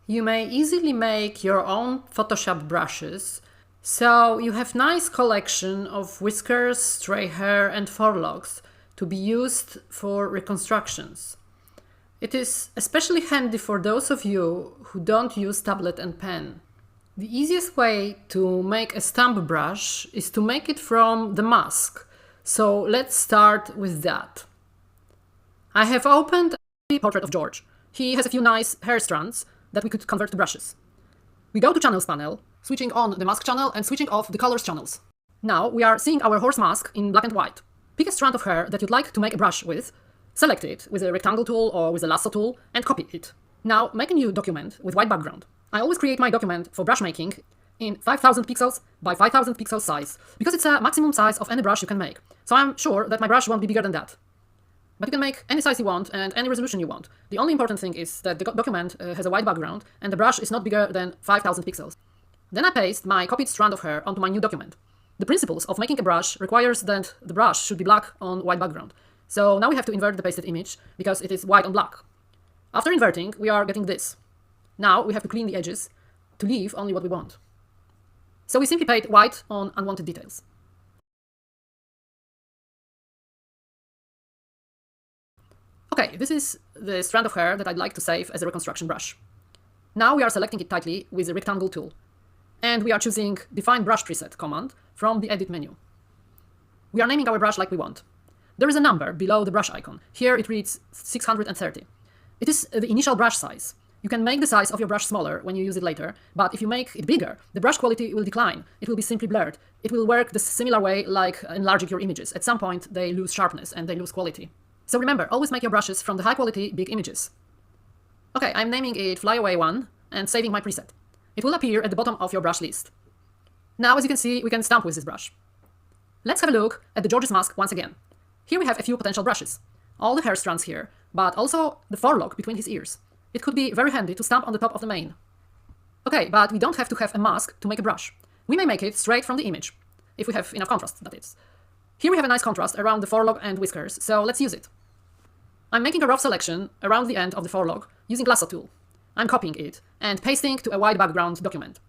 You may easily make your own Photoshop brushes, so you have nice collection of whiskers, stray hair and forelocks to be used for reconstructions. It is especially handy for those of you who don't use tablet and pen. The easiest way to make a stump brush is to make it from the mask, so let's start with that. I have opened the portrait of George. He has a few nice hair strands that we could convert to brushes. We go to Channels panel, switching on the mask channel and switching off the colors channels. Now we are seeing our horse mask in black and white. Pick a strand of hair that you'd like to make a brush with, select it with a rectangle tool or with a lasso tool and copy it. Now make a new document with white background. I always create my document for brush making in 5000 pixels by 5000 pixels size, because it's a maximum size of any brush you can make. So I'm sure that my brush won't be bigger than that. But you can make any size you want and any resolution you want. The only important thing is that the document has a white background and the brush is not bigger than 5000 pixels. Then I paste my copied strand of hair onto my new document. The principles of making a brush requires that the brush should be black on white background. So now we have to invert the pasted image because it is white on black. After inverting, we are getting this. Now we have to clean the edges to leave only what we want. So we simply paint white on unwanted details. Okay, this is the strand of hair that I'd like to save as a reconstruction brush. Now we are selecting it tightly with the rectangle tool. And we are choosing Define Brush Preset command from the Edit menu. We are naming our brush like we want. There is a number below the brush icon. Here it reads 630. It is the initial brush size. You can make the size of your brush smaller when you use it later, but if you make it bigger, the brush quality will decline. It will be simply blurred. It will work the similar way like enlarging your images. At some point, they lose sharpness and they lose quality. So remember, always make your brushes from the high-quality big images. Okay, I'm naming it Flyaway 1 and saving my preset. It will appear at the bottom of your brush list. Now, as you can see, we can stamp with this brush. Let's have a look at the George's mask once again. Here we have a few potential brushes. All the hair strands here, but also the forelock between his ears. It could be very handy to stamp on the top of the mane. Okay, but we don't have to have a mask to make a brush. We may make it straight from the image, if we have enough contrast, that is. Here we have a nice contrast around the forelock and whiskers, so let's use it. I'm making a rough selection around the end of the forelock using lasso tool. I'm copying it and pasting to a white background document.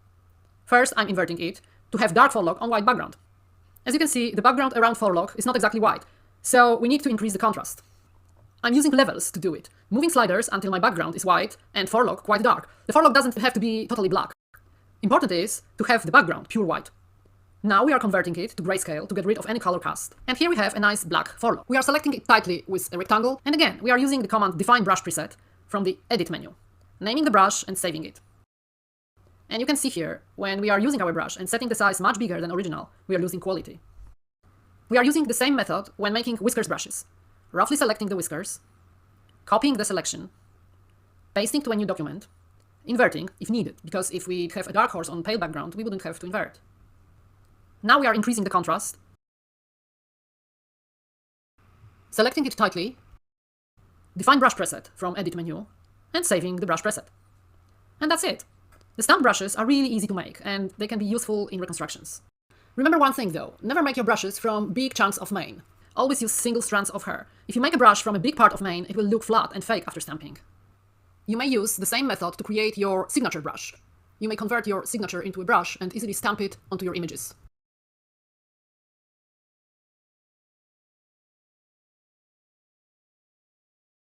First, I'm inverting it to have dark forelock on white background. As you can see, the background around forelock is not exactly white, so we need to increase the contrast. I'm using levels to do it, moving sliders until my background is white and forelock quite dark. The forelock doesn't have to be totally black. Important is to have the background pure white. Now we are converting it to grayscale to get rid of any color cast. And here we have a nice black forelock. We are selecting it tightly with a rectangle, and again, we are using the command Define Brush Preset from the Edit menu, naming the brush and saving it. And you can see here, when we are using our brush and setting the size much bigger than original, we are losing quality. We are using the same method when making whiskers brushes. Roughly selecting the whiskers, copying the selection, pasting to a new document, inverting if needed, because if we have a dark horse on pale background, we wouldn't have to invert. Now we are increasing the contrast, selecting it tightly, Define Brush Preset from Edit menu, and saving the brush preset. And that's it. The stamp brushes are really easy to make, and they can be useful in reconstructions. Remember one thing though, never make your brushes from big chunks of mane. Always use single strands of hair. If you make a brush from a big part of mane, it will look flat and fake after stamping. You may use the same method to create your signature brush. You may convert your signature into a brush and easily stamp it onto your images.